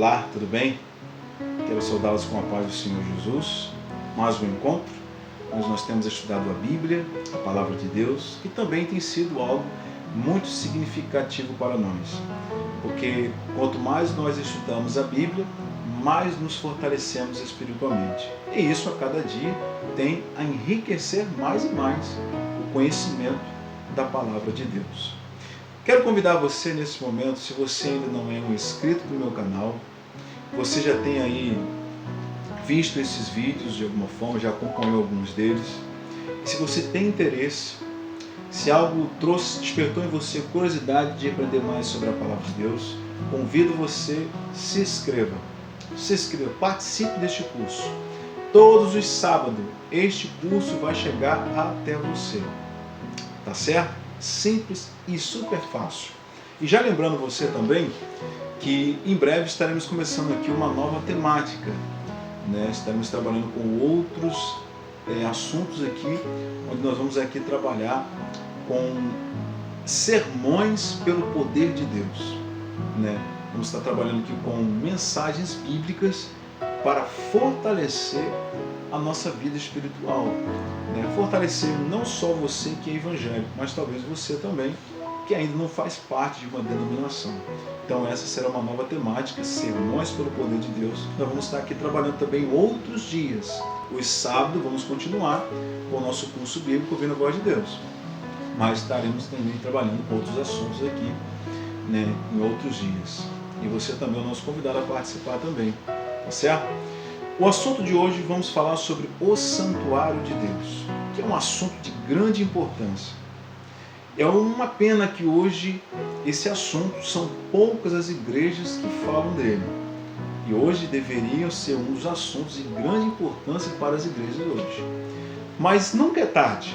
Olá, tudo bem? Quero saudá-los com a paz do Senhor Jesus. Mais um encontro, onde nós temos estudado a Bíblia, a Palavra de Deus, que também tem sido algo muito significativo para nós. Porque quanto mais nós estudamos a Bíblia, mais nos fortalecemos espiritualmente. E isso a cada dia tem a enriquecer mais e mais o conhecimento da Palavra de Deus. Quero convidar você nesse momento, se você ainda não é um inscrito do meu canal, você já tem aí visto esses vídeos de alguma forma, já acompanhou alguns deles. E se você tem interesse, se algo despertou em você curiosidade de aprender mais sobre a Palavra de Deus, convido você, se inscreva, participe deste curso. Todos os sábados, este curso vai chegar até você. Tá certo? Simples e super fácil. E já lembrando você também que em breve estaremos começando aqui uma nova temática, né? Estaremos trabalhando com outros assuntos aqui, onde nós vamos aqui trabalhar com sermões pelo poder de Deus, né? Vamos estar trabalhando aqui com mensagens bíblicas para fortalecer a nossa vida espiritual, né? Fortalecer não só você que é evangélico, mas talvez você também que ainda não faz parte de uma denominação. Então essa será uma nova temática, sermões pelo poder de Deus. Nós vamos estar aqui trabalhando também outros dias. Os sábados vamos continuar com o nosso curso bíblico Ouvindo a Voz de Deus, mas estaremos também trabalhando com outros assuntos aqui, né, em outros dias. E você também é o nosso convidado a participar também, tá certo? O assunto de hoje vamos falar sobre o santuário de Deus, que é um assunto de grande importância. É uma pena que hoje esse assunto são poucas as igrejas que falam dele. E hoje deveriam ser um dos assuntos de grande importância para as igrejas hoje. Mas nunca é tarde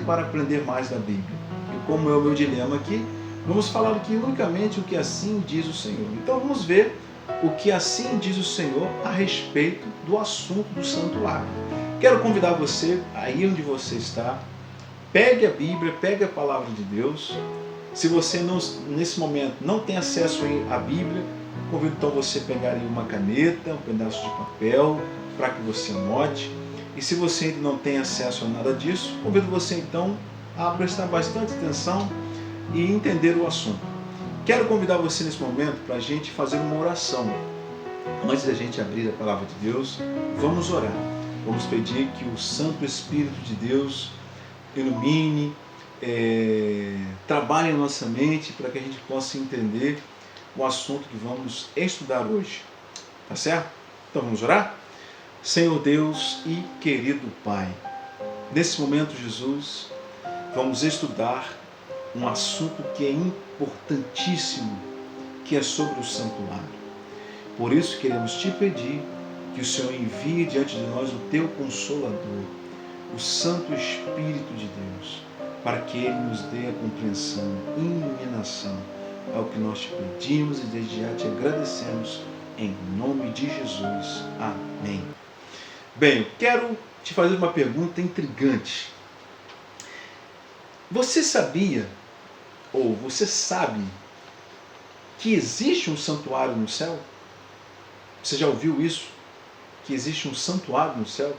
para aprender mais da Bíblia. E como é o meu dilema aqui, vamos falar aqui unicamente o que assim diz o Senhor. Então vamos ver o que assim diz o Senhor a respeito do assunto do santuário. Quero convidar você, aí onde você está, pegue a Bíblia, pegue a Palavra de Deus. Se você nesse momento não tem acesso à Bíblia, convido então você a pegar aí uma caneta, um pedaço de papel, para que você anote. E se você ainda não tem acesso a nada disso, convido você então a prestar bastante atenção e entender o assunto. Quero convidar você nesse momento para a gente fazer uma oração. Antes da gente abrir a Palavra de Deus, vamos orar. Vamos pedir que o Santo Espírito de Deus ilumine, trabalhe em nossa mente para que a gente possa entender o assunto que vamos estudar hoje. Tá certo? Então vamos orar? Senhor Deus e querido Pai, nesse momento, Jesus, vamos estudar um assunto que é importantíssimo, que é sobre o santuário. Por isso queremos te pedir que o Senhor envie diante de nós o teu Consolador, o Santo Espírito de Deus, para que Ele nos dê a compreensão, iluminação. É o que nós te pedimos e desde já te agradecemos, em nome de Jesus. Amém. Bem, eu quero te fazer uma pergunta intrigante. Você sabia, ou você sabe, que existe um santuário no céu? Você já ouviu isso? Que existe um santuário no céu?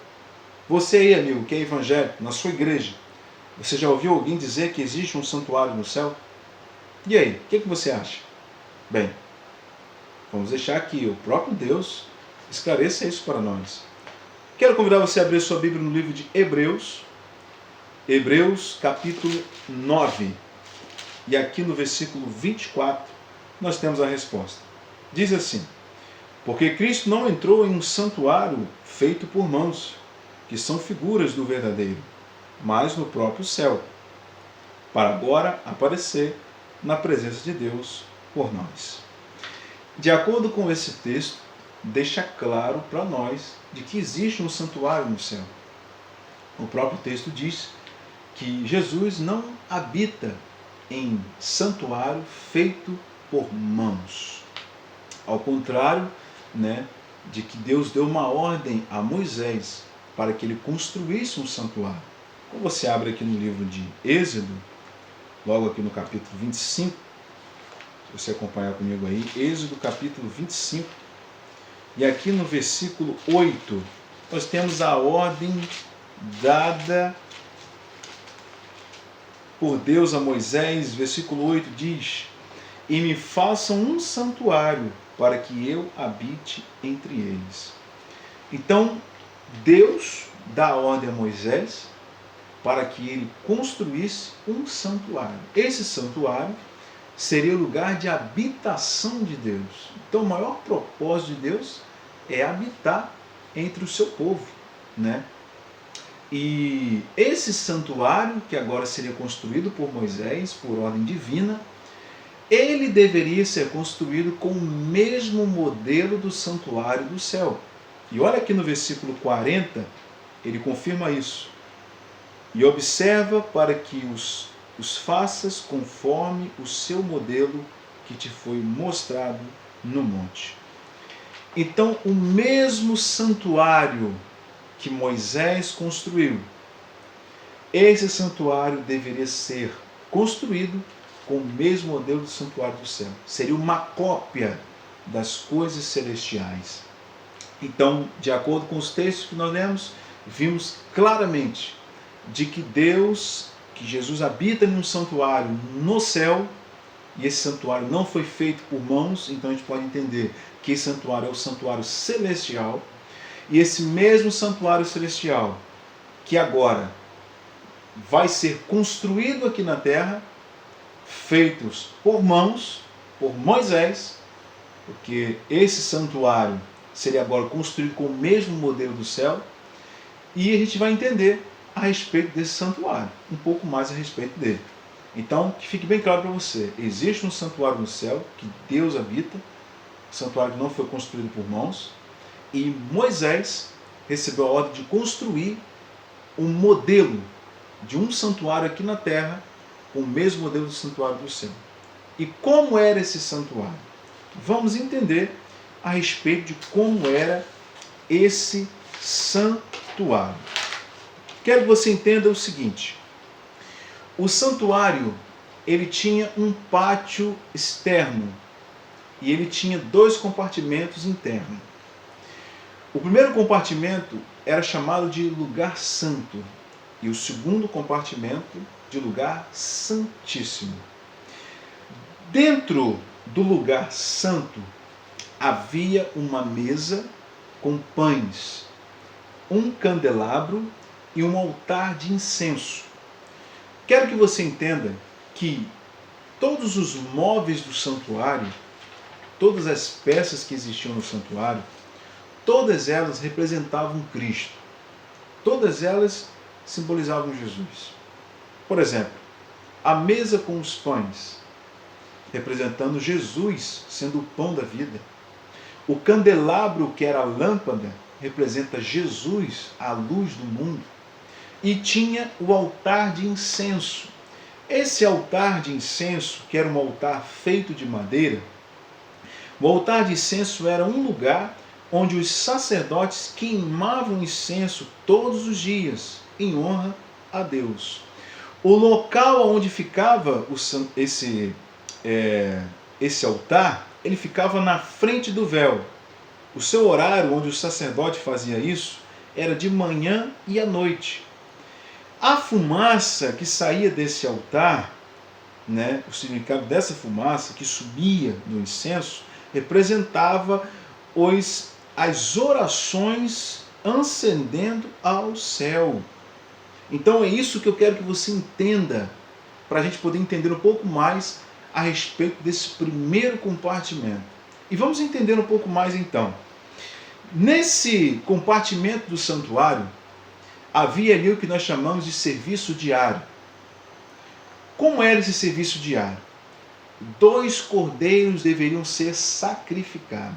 Você aí, amigo, que é evangélico, na sua igreja, você já ouviu alguém dizer que existe um santuário no céu? E aí, o que você acha? Bem, vamos deixar que o próprio Deus esclareça isso para nós. Quero convidar você a abrir sua Bíblia no livro de Hebreus, capítulo 9. E aqui no versículo 24, nós temos a resposta. Diz assim: porque Cristo não entrou em um santuário feito por mãos, que são figuras do verdadeiro, mas no próprio céu, para agora aparecer na presença de Deus por nós. De acordo com esse texto, deixa claro para nós de que existe um santuário no céu. O próprio texto diz que Jesus não habita em santuário feito por mãos. Ao contrário, né, de que Deus deu uma ordem a Moisés para que ele construísse um santuário. Quando você abre aqui no livro de Êxodo, logo aqui no capítulo 25, se você acompanhar comigo aí, Êxodo capítulo 25, e aqui no versículo 8, nós temos a ordem dada por Deus a Moisés. Versículo 8 diz: e me façam um santuário para que eu habite entre eles. Então, Deus dá a ordem a Moisés para que ele construísse um santuário. Esse santuário seria o lugar de habitação de Deus. Então, o maior propósito de Deus é habitar entre o seu povo, né? E esse santuário, que agora seria construído por Moisés, por ordem divina, ele deveria ser construído com o mesmo modelo do santuário do céu. E olha aqui no versículo 40, ele confirma isso. E observa para que os faças conforme o seu modelo que te foi mostrado no monte. Então, o mesmo santuário que Moisés construiu, esse santuário deveria ser construído com o mesmo modelo do santuário do céu. Seria uma cópia das coisas celestiais. Então, de acordo com os textos que nós lemos, vimos claramente de que Deus, que Jesus habita em um santuário no céu, e esse santuário não foi feito por mãos, então a gente pode entender que esse santuário é o santuário celestial, e esse mesmo santuário celestial, que agora vai ser construído aqui na terra, feitos por mãos, por Moisés, porque esse santuário seria agora construído com o mesmo modelo do céu, e a gente vai entender a respeito desse santuário, um pouco mais a respeito dele. Então, que fique bem claro para você, existe um santuário no céu, que Deus habita, santuário que não foi construído por mãos, e Moisés recebeu a ordem de construir um modelo de um santuário aqui na terra, com o mesmo modelo do santuário do céu. E como era esse santuário? Vamos entender a respeito de como era esse santuário. Quero que você entenda o seguinte: o santuário, ele tinha um pátio externo e ele tinha 2 compartimentos internos. O primeiro compartimento era chamado de lugar santo e o segundo compartimento de lugar santíssimo. Dentro do lugar santo havia uma mesa com pães, um candelabro e um altar de incenso. Quero que você entenda que todos os móveis do santuário, todas as peças que existiam no santuário, todas elas representavam Cristo. Todas elas simbolizavam Jesus. Por exemplo, a mesa com os pães, representando Jesus sendo o pão da vida. O candelabro, que era a lâmpada, representa Jesus, a luz do mundo. E tinha o altar de incenso. Esse altar de incenso, que era um altar feito de madeira, o altar de incenso era um lugar onde os sacerdotes queimavam incenso todos os dias, em honra a Deus. O local onde ficava esse altar, ele ficava na frente do véu. O seu horário onde o sacerdote fazia isso era de manhã e à noite. A fumaça que saía desse altar, né, o significado dessa fumaça que subia no incenso, representava as orações ascendendo ao céu. Então é isso que eu quero que você entenda, para a gente poder entender um pouco mais a respeito desse primeiro compartimento. E vamos entender um pouco mais então. Nesse compartimento do santuário, havia ali o que nós chamamos de serviço diário. Como era esse serviço diário? 2 cordeiros deveriam ser sacrificados.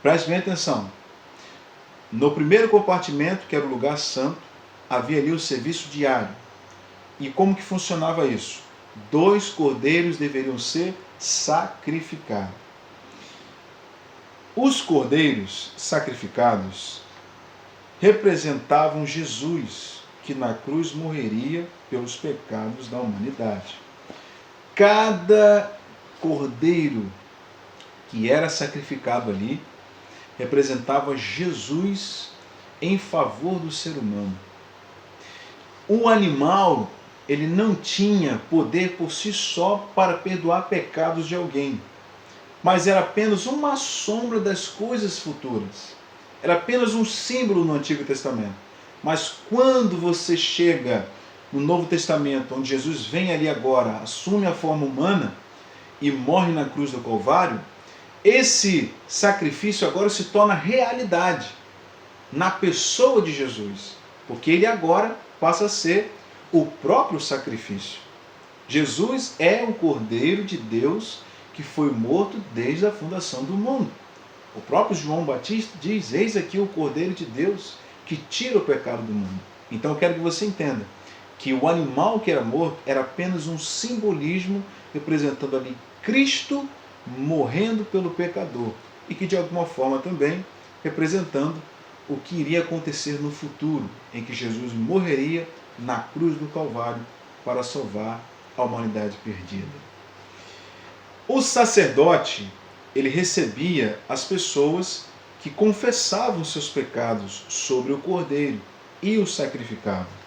Preste bem atenção. No primeiro compartimento, que era o lugar santo, havia ali o serviço diário. E como que funcionava isso? 2 cordeiros deveriam ser sacrificados. Os cordeiros sacrificados representavam Jesus, que na cruz morreria pelos pecados da humanidade. Cada cordeiro que era sacrificado ali representava Jesus em favor do ser humano. O animal, ele não tinha poder por si só para perdoar pecados de alguém, mas era apenas uma sombra das coisas futuras. Era apenas um símbolo no Antigo Testamento. Mas quando você chega no Novo Testamento, onde Jesus vem ali agora, assume a forma humana e morre na cruz do Calvário, esse sacrifício agora se torna realidade na pessoa de Jesus, porque ele agora passa a ser o próprio sacrifício. Jesus é o Cordeiro de Deus que foi morto desde a fundação do mundo. O próprio João Batista diz: eis aqui o Cordeiro de Deus que tira o pecado do mundo. Então eu quero que você entenda que o animal que era morto era apenas um simbolismo representando ali Cristo morrendo pelo pecador e que de alguma forma também representando o que iria acontecer no futuro, em que Jesus morreria na cruz do Calvário para salvar a humanidade perdida. O sacerdote, ele recebia as pessoas que confessavam seus pecados sobre o cordeiro e o sacrificavam.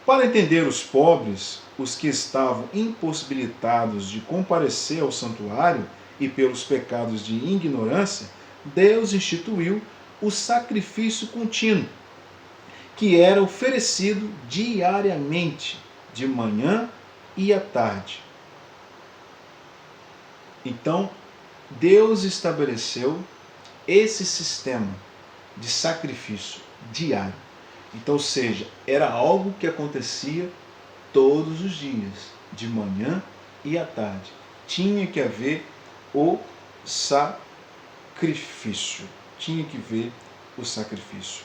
Para entender os pobres, os que estavam impossibilitados de comparecer ao santuário e pelos pecados de ignorância, Deus instituiu o sacrifício contínuo, que era oferecido diariamente, de manhã e à tarde. Então, Deus estabeleceu esse sistema de sacrifício diário. Então, ou seja, era algo que acontecia todos os dias, de manhã e à tarde. Tinha que haver o sacrifício. Tinha que haver o sacrifício.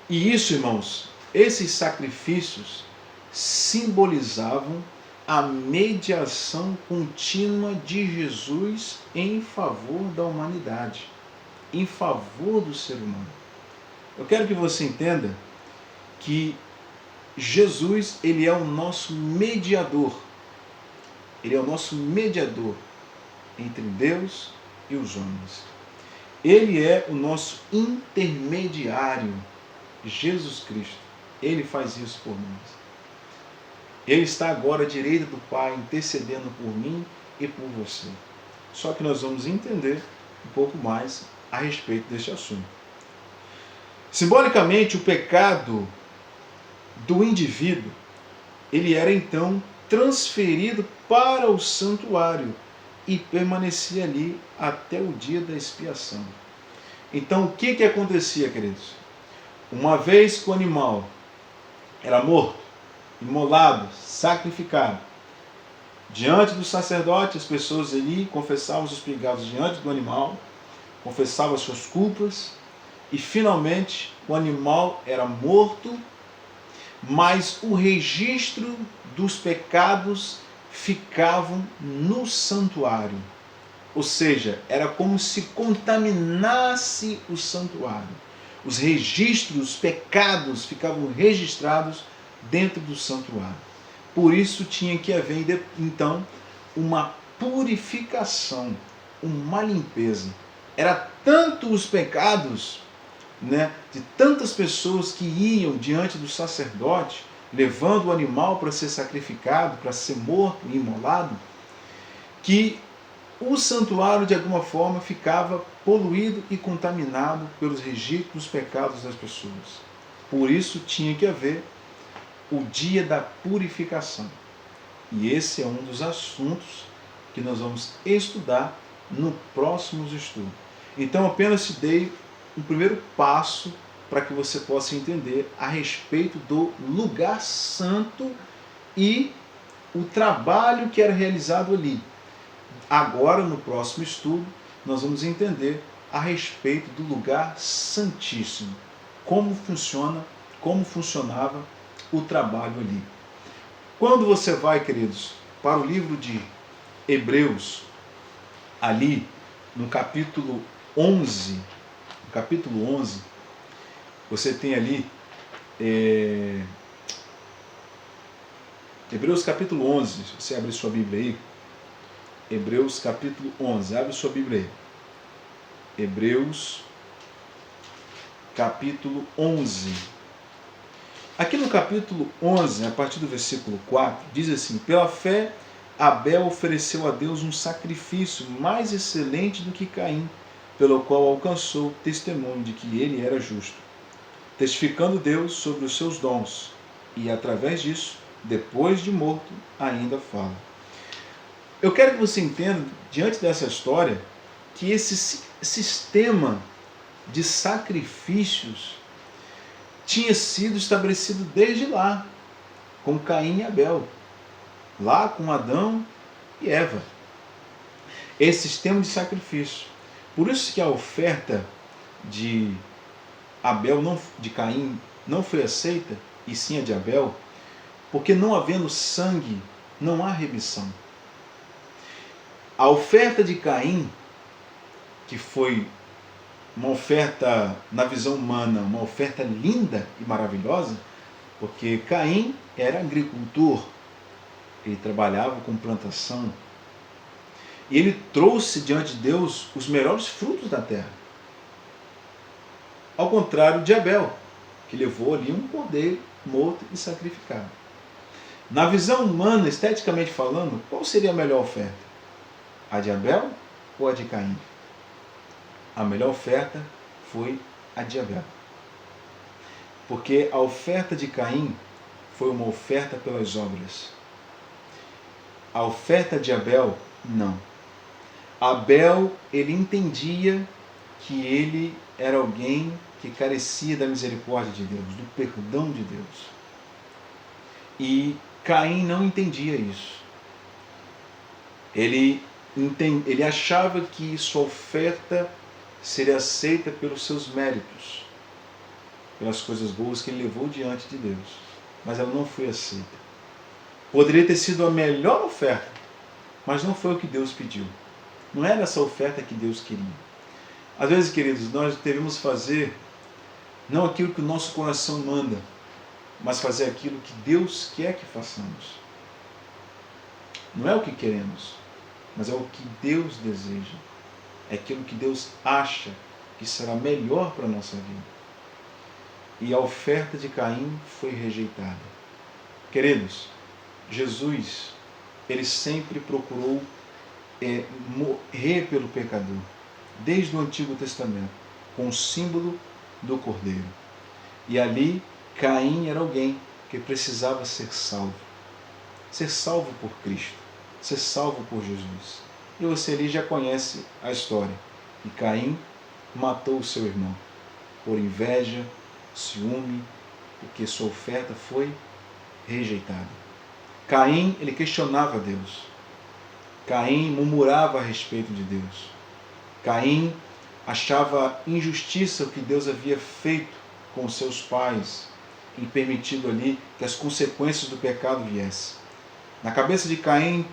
E isso, irmãos, esses sacrifícios simbolizavam a mediação contínua de Jesus em favor da humanidade, em favor do ser humano. Eu quero que você entenda que Jesus, ele é o nosso mediador. Ele é o nosso mediador entre Deus e os homens. Ele é o nosso intermediário, Jesus Cristo. Ele faz isso por nós. Ele está agora à direita do Pai, intercedendo por mim e por você. Só que nós vamos entender um pouco mais a respeito deste assunto. Simbolicamente, o pecado do indivíduo, ele era então transferido para o santuário e permanecia ali até o dia da expiação. Então, o que acontecia, queridos? Uma vez que o animal era morto, imolado, sacrificado, diante do sacerdote, as pessoas ali confessavam os pecados diante do animal, confessavam as suas culpas, e finalmente o animal era morto, mas o registro dos pecados ficavam no santuário. Ou seja, era como se contaminasse o santuário. Os registros, os pecados ficavam registrados dentro do santuário. Por isso tinha que haver, então, uma purificação, uma limpeza. Era tanto os pecados, de tantas pessoas que iam diante do sacerdote, levando o animal para ser sacrificado, para ser morto e imolado, que o santuário de alguma forma ficava poluído e contaminado pelos registros dos pecados das pessoas. Por isso tinha que haver o dia da purificação. E esse é um dos assuntos que nós vamos estudar no próximo estudo. Então apenas te dei um primeiro passo para que você possa entender a respeito do lugar santo e o trabalho que era realizado ali. Agora, no próximo estudo, nós vamos entender a respeito do lugar santíssimo, como funcionava o trabalho ali. Quando você vai, queridos, para o livro de Hebreus, ali no capítulo 11, você tem ali Hebreus capítulo 11, se você abre sua Bíblia aí, Hebreus capítulo 11. Abre sua Bíblia aí. Hebreus capítulo 11. Aqui no capítulo 11, a partir do versículo 4, diz assim: pela fé, Abel ofereceu a Deus um sacrifício mais excelente do que Caim, pelo qual alcançou testemunho de que ele era justo, testificando Deus sobre os seus dons, e através disso, depois de morto, ainda fala. Eu quero que você entenda, diante dessa história, que esse sistema de sacrifícios tinha sido estabelecido desde lá, com Caim e Abel, lá com Adão e Eva. Esse sistema de sacrifício. Por isso que a oferta de de Caim não foi aceita, e sim a de Abel, porque não havendo sangue, não há remissão. A oferta de Caim, que foi uma oferta, na visão humana, uma oferta linda e maravilhosa, porque Caim era agricultor, ele trabalhava com plantação, e ele trouxe diante de Deus os melhores frutos da terra. Ao contrário de Abel, que levou ali um cordeiro morto e sacrificado. Na visão humana, esteticamente falando, qual seria a melhor oferta? A de Abel ou a de Caim? A melhor oferta foi a de Abel. Porque a oferta de Caim foi uma oferta pelas obras. A oferta de Abel, não. Abel, ele entendia que ele era alguém que carecia da misericórdia de Deus, do perdão de Deus. E Caim não entendia isso. Ele achava que sua oferta seria aceita pelos seus méritos, pelas coisas boas que ele levou diante de Deus. Mas ela não foi aceita. Poderia ter sido a melhor oferta, mas não foi o que Deus pediu. Não era essa oferta que Deus queria. Às vezes, queridos, nós devemos fazer não aquilo que o nosso coração manda, mas fazer aquilo que Deus quer que façamos. Não é o que queremos, mas é o que Deus deseja. É aquilo que Deus acha que será melhor para a nossa vida. E a oferta de Caim foi rejeitada. Queridos, Jesus, ele sempre procurou morrer pelo pecador, desde o Antigo Testamento, com o símbolo do Cordeiro. E ali, Caim era alguém que precisava ser salvo por Cristo, ser salvo por Jesus. E você ali já conhece a história. E Caim matou o seu irmão por inveja, ciúme, porque sua oferta foi rejeitada. Caim, ele questionava Deus. Caim murmurava a respeito de Deus. Caim achava injustiça o que Deus havia feito com seus pais e permitido ali que as consequências do pecado viessem. Na cabeça de Caim,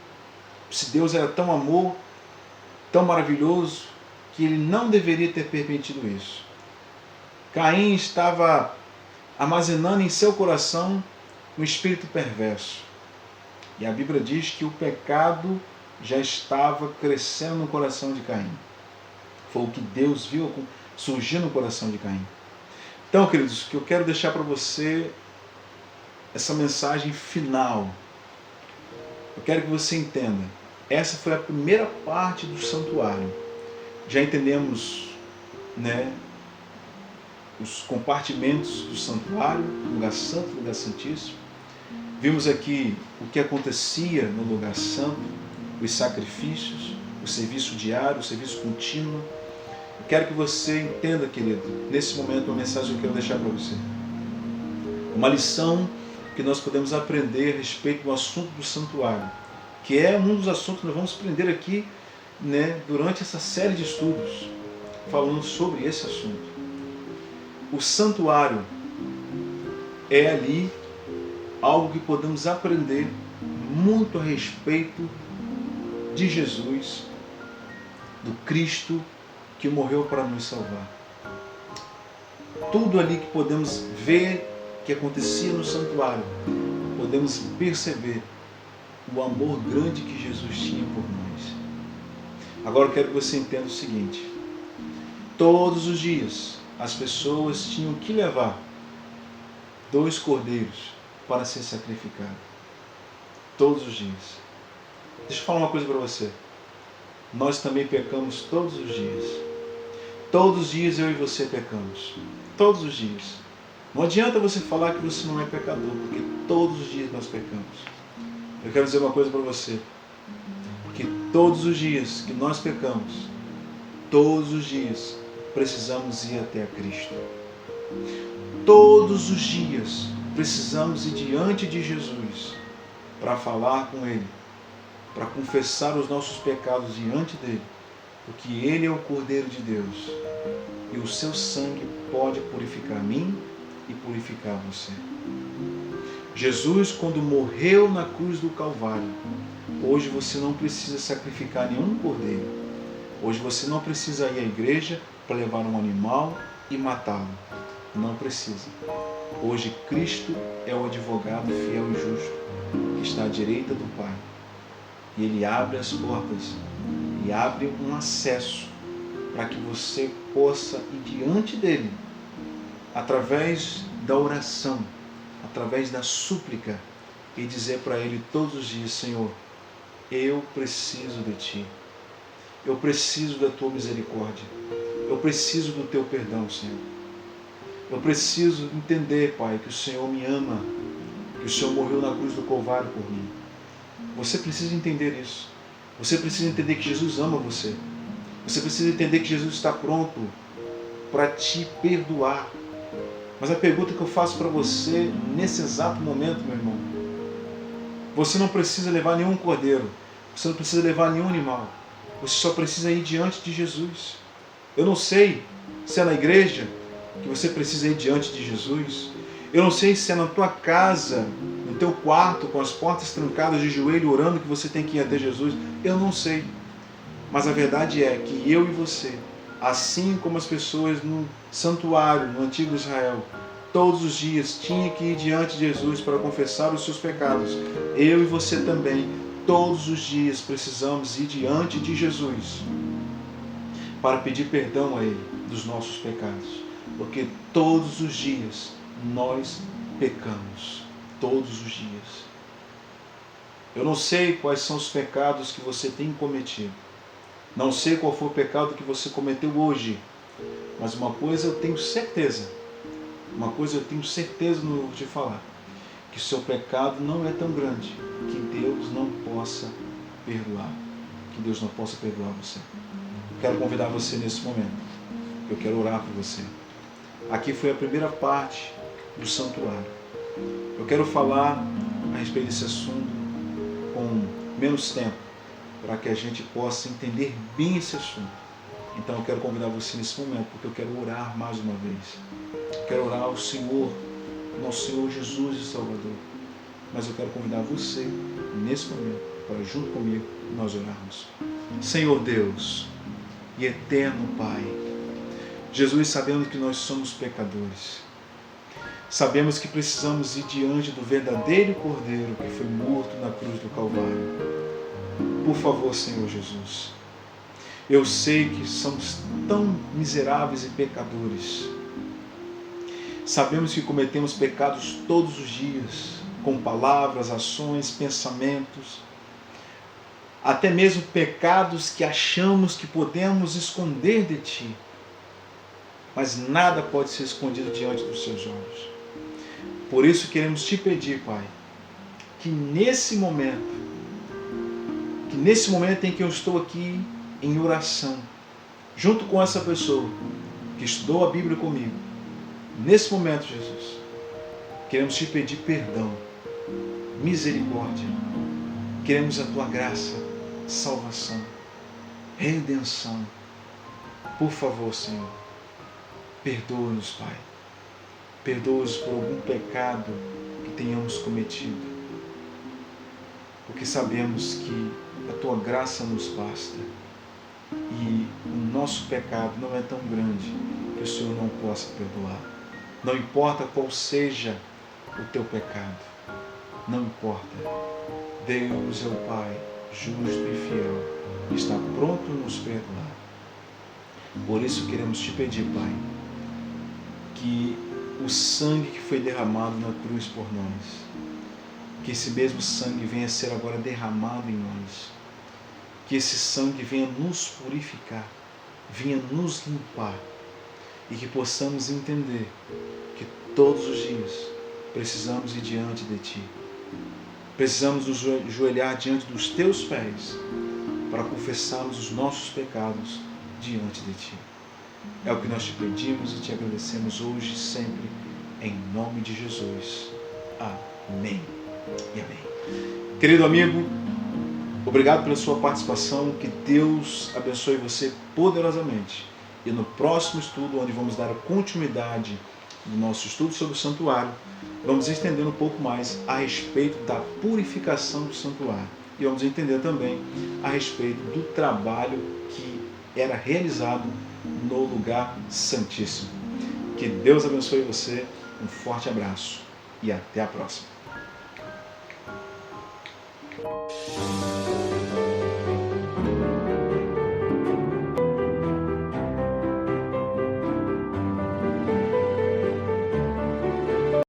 se Deus era tão amor, tão maravilhoso, que ele não deveria ter permitido isso. Caim estava armazenando em seu coração um espírito perverso. E a Bíblia diz que o pecado já estava crescendo no coração de Caim. Foi o que Deus viu surgir no coração de Caim. Então, queridos, o que eu quero deixar para você, essa mensagem final, eu quero que você entenda. Essa foi a primeira parte do santuário. Já entendemos, os compartimentos do santuário, lugar santo, lugar santíssimo. Vimos aqui o que acontecia no lugar santo, os sacrifícios, o serviço diário, o serviço contínuo. Eu quero que você entenda, querido, nesse momento, uma mensagem que eu quero deixar para você. Uma lição que nós podemos aprender a respeito do assunto do santuário, que é um dos assuntos que nós vamos aprender aqui, durante essa série de estudos, falando sobre esse assunto. O santuário é ali algo que podemos aprender muito a respeito de Jesus, do Cristo que morreu para nos salvar. Tudo ali que podemos ver que acontecia no santuário, podemos perceber o amor grande que Jesus tinha por nós. Agora eu quero que você entenda o seguinte: todos os dias as pessoas tinham que levar 2 cordeiros para ser sacrificado. Todos os dias. Deixa eu falar uma coisa para você. Nós também pecamos todos os dias. Todos os dias eu e você pecamos. Todos os dias. Não adianta você falar que você não é pecador, porque todos os dias nós pecamos. Eu quero dizer uma coisa para você. Que todos os dias que nós pecamos, todos os dias precisamos ir até a Cristo. Todos os dias precisamos ir diante de Jesus para falar com Ele, para confessar os nossos pecados diante dEle, porque Ele é o Cordeiro de Deus e o seu sangue pode purificar a mim e purificar você. Jesus, quando morreu na cruz do Calvário, hoje você não precisa sacrificar nenhum cordeiro. Hoje você não precisa ir à igreja para levar um animal e matá-lo. Não precisa. Hoje Cristo é o advogado fiel e justo que está à direita do Pai. E Ele abre as portas e abre um acesso para que você possa ir diante dEle através da oração, através da súplica e dizer para Ele todos os dias: Senhor, eu preciso de Ti. Eu preciso da Tua misericórdia. Eu preciso do Teu perdão, Senhor. Eu preciso entender, Pai, que o Senhor me ama, que o Senhor morreu na cruz do Calvário por mim. Você precisa entender isso. Você precisa entender que Jesus ama você. Você precisa entender que Jesus está pronto para te perdoar. Mas a pergunta que eu faço para você nesse exato momento, meu irmão, você não precisa levar nenhum cordeiro, você não precisa levar nenhum animal, você só precisa ir diante de Jesus. Eu não sei se é na igreja que você precisa ir diante de Jesus, eu não sei se é na tua casa, no teu quarto, com as portas trancadas de joelho, orando, que você tem que ir até Jesus, eu não sei. Mas a verdade é que eu e você, assim como as pessoas no santuário, no antigo Israel, todos os dias tinha que ir diante de Jesus para confessar os seus pecados, eu e você também, todos os dias precisamos ir diante de Jesus para pedir perdão a Ele dos nossos pecados, porque todos os dias nós pecamos, todos os dias. Eu não sei quais são os pecados que você tem cometido, não sei qual foi o pecado que você cometeu hoje, mas uma coisa eu tenho certeza no vou te falar, que o seu pecado não é tão grande que Deus não possa perdoar, você. Eu quero convidar você nesse momento, eu quero orar por você. Aqui foi a primeira parte do santuário. Eu quero falar a respeito desse assunto com menos tempo, para que a gente possa entender bem esse assunto. Então eu quero convidar você nesse momento, porque eu quero orar mais uma vez. Eu quero orar ao Senhor, nosso Senhor Jesus e Salvador. Mas eu quero convidar você nesse momento, para junto comigo nós orarmos. Senhor Deus e eterno Pai, Jesus, sabemos que nós somos pecadores. Sabemos que precisamos ir diante do verdadeiro Cordeiro que foi morto na cruz do Calvário. Por favor, Senhor Jesus, eu sei que somos tão miseráveis e pecadores. Sabemos que cometemos pecados todos os dias, com palavras, ações, pensamentos, até mesmo pecados que achamos que podemos esconder de Ti. Mas nada pode ser escondido diante dos Seus olhos. Por isso queremos Te pedir, Pai, que nesse momento em que eu estou aqui em oração, junto com essa pessoa que estudou a Bíblia comigo, nesse momento, Jesus, queremos Te pedir perdão, misericórdia, queremos a Tua graça, salvação, redenção. Por favor, Senhor, perdoa-nos, Pai. Perdoa-nos por algum pecado que tenhamos cometido, porque sabemos que a Tua graça nos basta e o nosso pecado não é tão grande que o Senhor não possa perdoar. Não importa qual seja o teu pecado, não importa. Deus é o Pai justo e fiel, está pronto a nos perdoar. Por isso queremos te pedir, Pai, que o sangue que foi derramado na cruz por nós, que esse mesmo sangue venha a ser agora derramado em nós, que esse sangue venha nos purificar, venha nos limpar, e que possamos entender que todos os dias precisamos ir diante de Ti. Precisamos nos ajoelhar diante dos Teus pés para confessarmos os nossos pecados diante de Ti. É o que nós te pedimos e te agradecemos hoje e sempre, em nome de Jesus. Amém e amém. Querido amigo, obrigado pela sua participação, que Deus abençoe você poderosamente. E no próximo estudo, onde vamos dar continuidade no nosso estudo sobre o santuário, vamos estender um pouco mais a respeito da purificação do santuário. E vamos entender também a respeito do trabalho que era realizado no lugar santíssimo. Que Deus abençoe você, um forte abraço e até a próxima.